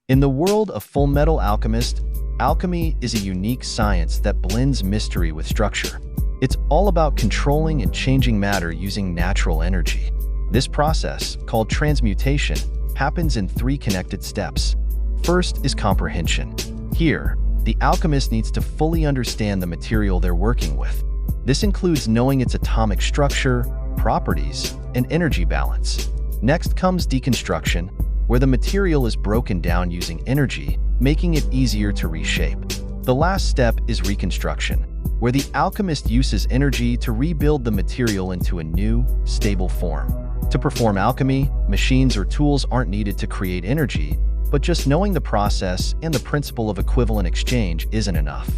In the world of Full Metal Alchemist, alchemy is a unique science that blends mystery with structure. It's all about controlling and changing matter using natural energy. This process, called transmutation, happens in 3 connected steps. First is comprehension. Here, the alchemist needs to fully understand the material they're working with. This includes knowing its atomic structure, properties, and energy balance. Next comes deconstruction, where the material is broken down using energy, making it easier to reshape. The last step is reconstruction, where the alchemist uses energy to rebuild the material into a new, stable form. To perform alchemy, machines or tools aren't needed to create energy, but just knowing the process and the principle of equivalent exchange isn't enough.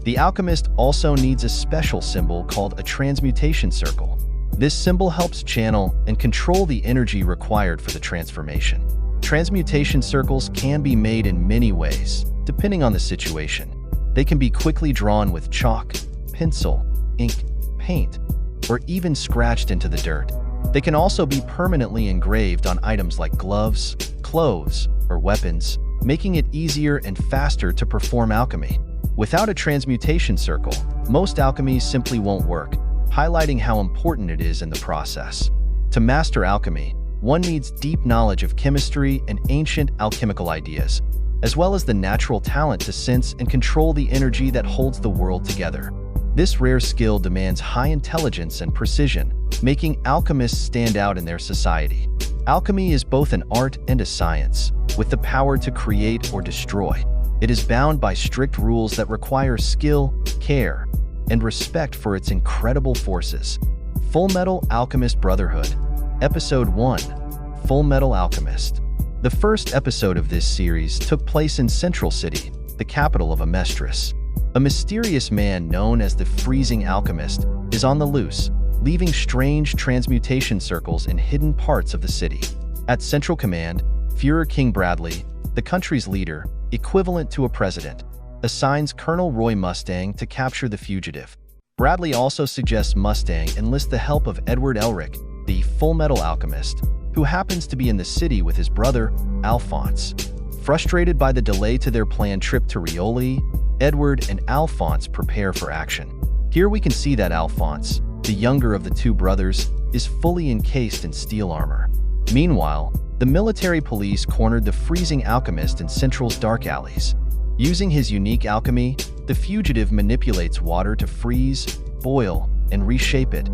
The alchemist also needs a special symbol called a transmutation circle. This symbol helps channel and control the energy required for the transformation. Transmutation circles can be made in many ways, depending on the situation. They can be quickly drawn with chalk, pencil, ink, paint, or even scratched into the dirt. They can also be permanently engraved on items like gloves, clothes, or weapons, making it easier and faster to perform alchemy. Without a transmutation circle, most alchemies simply won't work, highlighting how important it is in the process. To master alchemy, one needs deep knowledge of chemistry and ancient alchemical ideas, as well as the natural talent to sense and control the energy that holds the world together. This rare skill demands high intelligence and precision, making alchemists stand out in their society. Alchemy is both an art and a science, with the power to create or destroy. It is bound by strict rules that require skill, care, and respect for its incredible forces. Full Metal Alchemist Brotherhood, Episode 1, Full Metal Alchemist. The first episode of this series took place in Central City, the capital of Amestris. A mysterious man known as the Freezing Alchemist is on the loose, leaving strange transmutation circles in hidden parts of the city. At Central Command, Führer King Bradley, the country's leader, equivalent to a president, assigns Colonel Roy Mustang to capture the fugitive. Bradley also suggests Mustang enlist the help of Edward Elric, the Full Metal Alchemist, who happens to be in the city with his brother, Alphonse. Frustrated by the delay to their planned trip to Rioli, Edward and Alphonse prepare for action. Here we can see that Alphonse, the younger of the 2 brothers, is fully encased in steel armor. Meanwhile, the military police cornered the Freezing Alchemist in Central's dark alleys. Using his unique alchemy, the fugitive manipulates water to freeze, boil, and reshape it,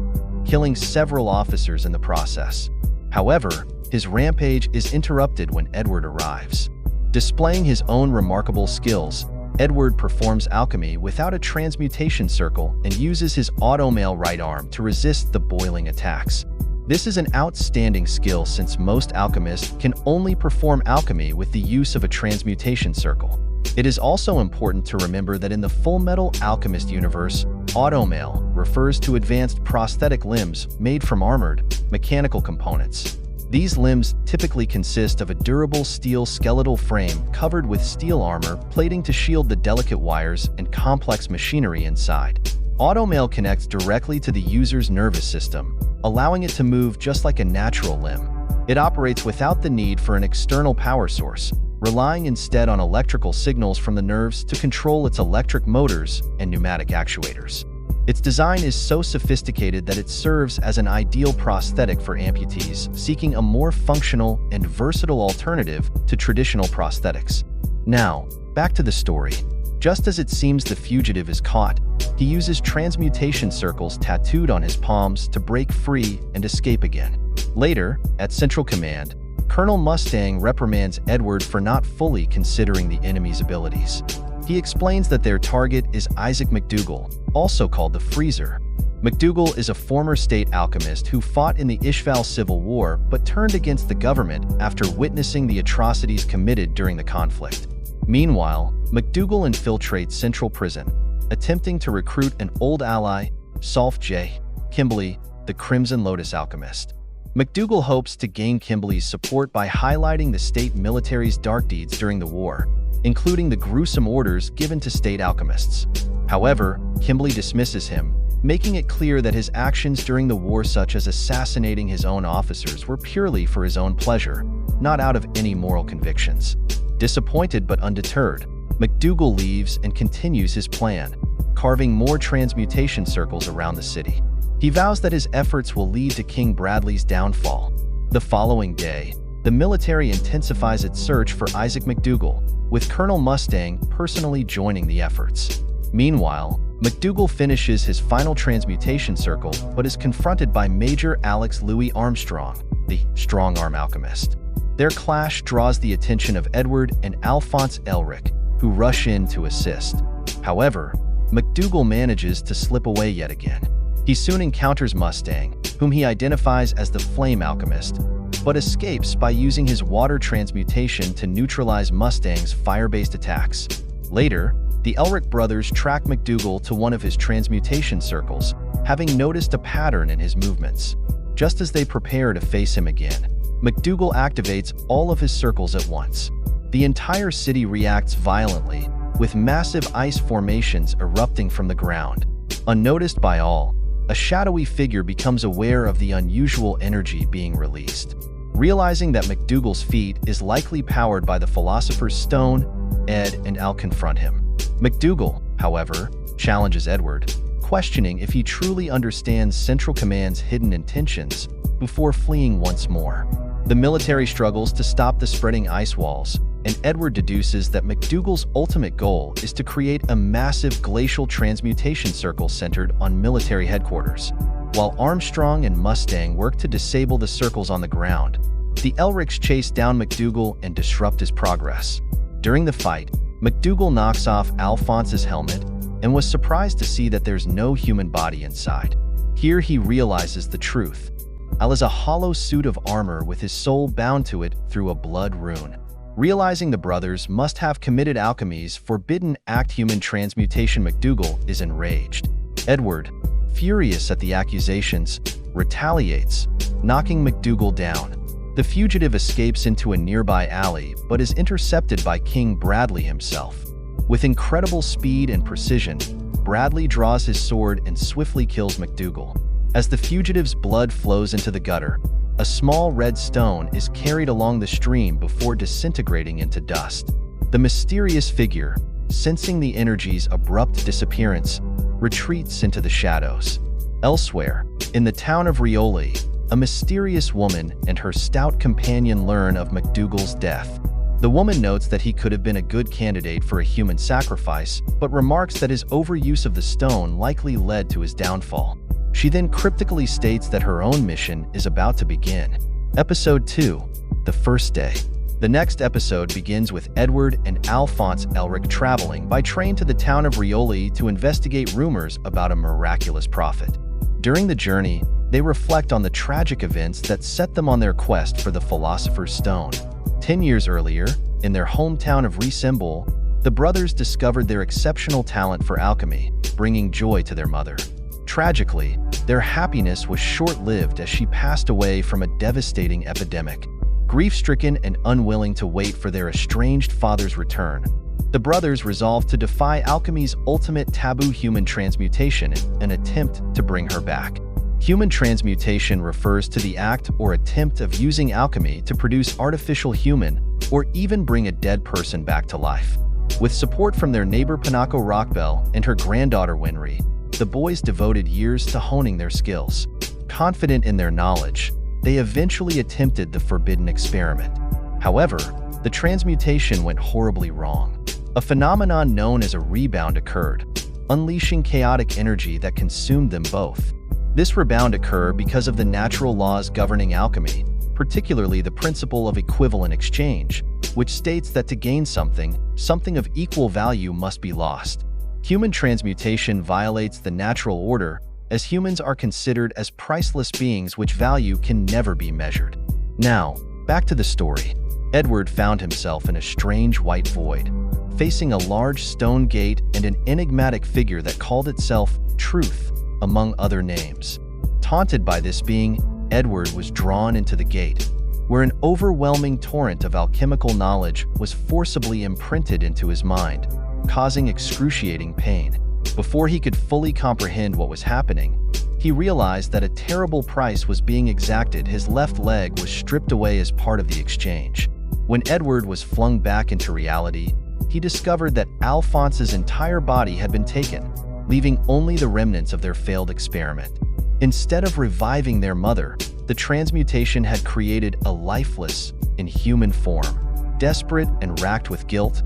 killing several officers in the process. However, his rampage is interrupted when Edward arrives. Displaying his own remarkable skills, Edward performs alchemy without a transmutation circle and uses his automail right arm to resist the boiling attacks. This is an outstanding skill since most alchemists can only perform alchemy with the use of a transmutation circle. It is also important to remember that in the Full Metal Alchemist universe, automail refers to advanced prosthetic limbs made from armored, mechanical components. These limbs typically consist of a durable steel skeletal frame covered with steel armor plating to shield the delicate wires and complex machinery inside. Automail connects directly to the user's nervous system, allowing it to move just like a natural limb. It operates without the need for an external power source, relying instead on electrical signals from the nerves to control its electric motors and pneumatic actuators. Its design is so sophisticated that it serves as an ideal prosthetic for amputees seeking a more functional and versatile alternative to traditional prosthetics. Now, back to the story. Just as it seems the fugitive is caught, he uses transmutation circles tattooed on his palms to break free and escape again. Later, at Central Command, Colonel Mustang reprimands Edward for not fully considering the enemy's abilities. He explains that their target is Isaac McDougall, also called the Freezer. McDougall is a former state alchemist who fought in the Ishval Civil War but turned against the government after witnessing the atrocities committed during the conflict. Meanwhile, McDougall infiltrates Central Prison, attempting to recruit an old ally, Solf J. Kimberly, the Crimson Lotus alchemist. McDougall hopes to gain Kimberly's support by highlighting the state military's dark deeds during the war, including the gruesome orders given to state alchemists. However, Kimberly dismisses him, making it clear that his actions during the war, such as assassinating his own officers, were purely for his own pleasure, not out of any moral convictions. Disappointed but undeterred, MacDougall leaves and continues his plan, carving more transmutation circles around the city. He vows that his efforts will lead to King Bradley's downfall. The following day, the military intensifies its search for Isaac MacDougall, with Colonel Mustang personally joining the efforts. Meanwhile, MacDougall finishes his final transmutation circle but is confronted by Major Alex Louis Armstrong, the strong-arm alchemist. Their clash draws the attention of Edward and Alphonse Elric, who rush in to assist. However, MacDougall manages to slip away yet again. He soon encounters Mustang, whom he identifies as the Flame Alchemist, but escapes by using his water transmutation to neutralize Mustang's fire-based attacks. Later, the Elric brothers track MacDougall to one of his transmutation circles, having noticed a pattern in his movements. Just as they prepare to face him again, MacDougall activates all of his circles at once. The entire city reacts violently, with massive ice formations erupting from the ground. Unnoticed by all, a shadowy figure becomes aware of the unusual energy being released. Realizing that MacDougall's feat is likely powered by the Philosopher's Stone, Ed and Al confront him. MacDougall, however, challenges Edward, questioning if he truly understands Central Command's hidden intentions before fleeing once more. The military struggles to stop the spreading ice walls, and Edward deduces that MacDougall's ultimate goal is to create a massive glacial transmutation circle centered on military headquarters. While Armstrong and Mustang work to disable the circles on the ground, the Elrics chase down MacDougall and disrupt his progress. During the fight, MacDougall knocks off Alphonse's helmet and was surprised to see that there's no human body inside. Here he realizes the truth. Al is a hollow suit of armor with his soul bound to it through a blood rune. Realizing the brothers must have committed alchemy's forbidden act human transmutation, MacDougall is enraged. Edward, furious at the accusations, retaliates, knocking MacDougall down. The fugitive escapes into a nearby alley but is intercepted by King Bradley himself. With incredible speed and precision, Bradley draws his sword and swiftly kills MacDougall. As the fugitive's blood flows into the gutter, a small red stone is carried along the stream before disintegrating into dust. The mysterious figure, sensing the energy's abrupt disappearance, retreats into the shadows. Elsewhere, in the town of Rioli, a mysterious woman and her stout companion learn of MacDougall's death. The woman notes that he could have been a good candidate for a human sacrifice, but remarks that his overuse of the stone likely led to his downfall. She then cryptically states that her own mission is about to begin. Episode 2, The First Day. The next episode begins with Edward and Alphonse Elric traveling by train to the town of Rioli to investigate rumors about a miraculous prophet. During the journey, they reflect on the tragic events that set them on their quest for the Philosopher's Stone. 10 years earlier, in their hometown of Resembol, the brothers discovered their exceptional talent for alchemy, bringing joy to their mother. Tragically, their happiness was short-lived as she passed away from a devastating epidemic. Grief-stricken and unwilling to wait for their estranged father's return, the brothers resolved to defy alchemy's ultimate taboo, human transmutation, in an attempt to bring her back. Human transmutation refers to the act or attempt of using alchemy to produce artificial human or even bring a dead person back to life. With support from their neighbor Pinocchio Rockbell and her granddaughter Winry, the boys devoted years to honing their skills. Confident in their knowledge, they eventually attempted the forbidden experiment. However, the transmutation went horribly wrong. A phenomenon known as a rebound occurred, unleashing chaotic energy that consumed them both. This rebound occurred because of the natural laws governing alchemy, particularly the principle of equivalent exchange, which states that to gain something, something of equal value must be lost. Human transmutation violates the natural order, as humans are considered as priceless beings which value can never be measured. Now, back to the story. Edward found himself in a strange white void, facing a large stone gate and an enigmatic figure that called itself Truth, among other names. Taunted by this being, Edward was drawn into the gate, where an overwhelming torrent of alchemical knowledge was forcibly imprinted into his mind, causing excruciating pain. Before he could fully comprehend what was happening, he realized that a terrible price was being exacted. His left leg was stripped away as part of the exchange. When Edward was flung back into reality, he discovered that Alphonse's entire body had been taken, leaving only the remnants of their failed experiment. Instead of reviving their mother, the transmutation had created a lifeless, inhuman form. Desperate and racked with guilt,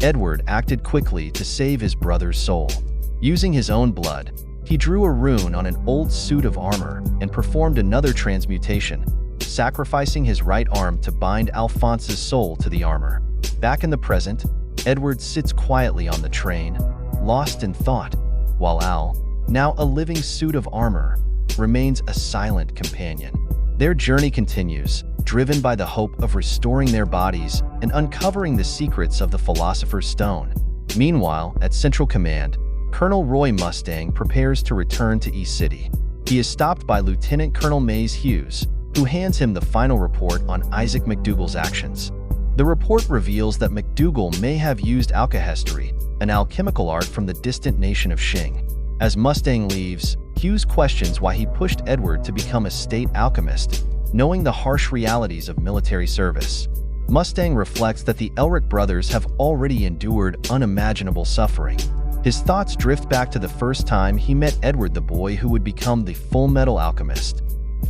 Edward acted quickly to save his brother's soul. Using his own blood, he drew a rune on an old suit of armor and performed another transmutation, sacrificing his right arm to bind Alphonse's soul to the armor. Back in the present, Edward sits quietly on the train, lost in thought, while Al, now a living suit of armor, remains a silent companion. Their journey continues, driven by the hope of restoring their bodies and uncovering the secrets of the Philosopher's Stone. Meanwhile, at Central Command, Colonel Roy Mustang prepares to return to East City. He is stopped by Lieutenant Colonel Mays Hughes, who hands him the final report on Isaac McDougall's actions. The report reveals that McDougall may have used alkahestry, an alchemical art from the distant nation of Qing. As Mustang leaves, Hughes questions why he pushed Edward to become a state alchemist, knowing the harsh realities of military service. Mustang reflects that the Elric brothers have already endured unimaginable suffering. His thoughts drift back to the first time he met Edward, the boy who would become the Full Metal Alchemist.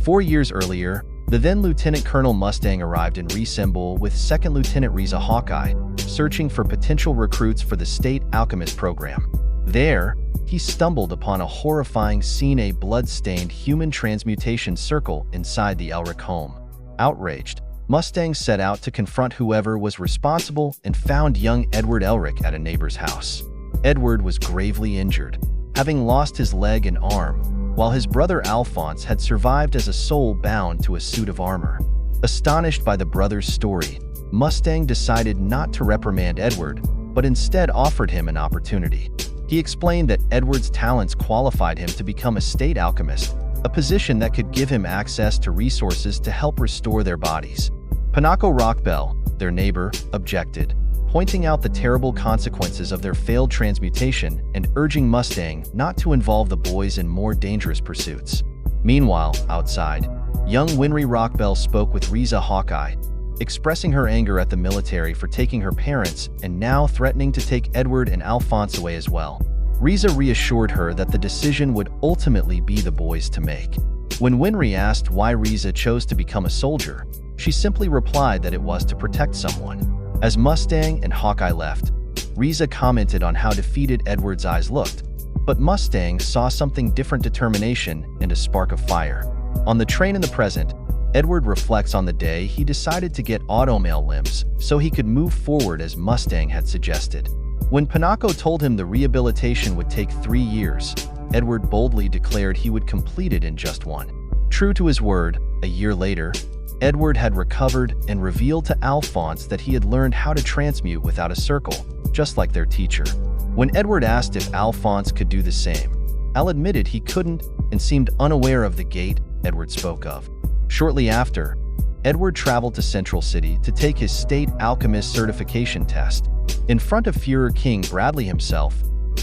4 years earlier, the then Lieutenant Colonel Mustang arrived in Resemble with 2nd Lieutenant Riza Hawkeye, searching for potential recruits for the State Alchemist program. There, he stumbled upon a horrifying scene: a blood-stained human transmutation circle inside the Elric home. Outraged, Mustang set out to confront whoever was responsible and found young Edward Elric at a neighbor's house. Edward was gravely injured, having lost his leg and arm, while his brother Alphonse had survived as a soul bound to a suit of armor. Astonished by the brothers' story, Mustang decided not to reprimand Edward, but instead offered him an opportunity. He explained that Edward's talents qualified him to become a state alchemist, a position that could give him access to resources to help restore their bodies. Panako Rockbell, their neighbor, objected, pointing out the terrible consequences of their failed transmutation and urging Mustang not to involve the boys in more dangerous pursuits. Meanwhile, outside, young Winry Rockbell spoke with Riza Hawkeye, expressing her anger at the military for taking her parents and now threatening to take Edward and Alphonse away as well. Riza reassured her that the decision would ultimately be the boys to make. When Winry asked why Riza chose to become a soldier, she simply replied that it was to protect someone. As Mustang and Hawkeye left, Riza commented on how defeated Edward's eyes looked, but Mustang saw something different: determination and a spark of fire. On the train in the present, Edward reflects on the day he decided to get automail limbs so he could move forward as Mustang had suggested. When Panako told him the rehabilitation would take 3 years, Edward boldly declared he would complete it in just 1. True to his word, a year later, Edward had recovered and revealed to Alphonse that he had learned how to transmute without a circle, just like their teacher. When Edward asked if Alphonse could do the same, Al admitted he couldn't and seemed unaware of the gate Edward spoke of. Shortly after, Edward traveled to Central City to take his state alchemist certification test. In front of Führer King Bradley himself,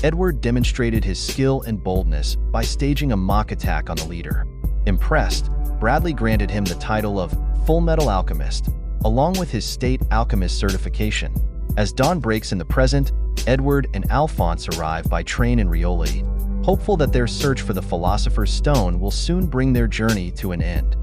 Edward demonstrated his skill and boldness by staging a mock attack on the leader. Impressed, Bradley granted him the title of Full Metal Alchemist, along with his state alchemist certification. As dawn breaks in the present, Edward and Alphonse arrive by train in Rioli, hopeful that their search for the Philosopher's Stone will soon bring their journey to an end.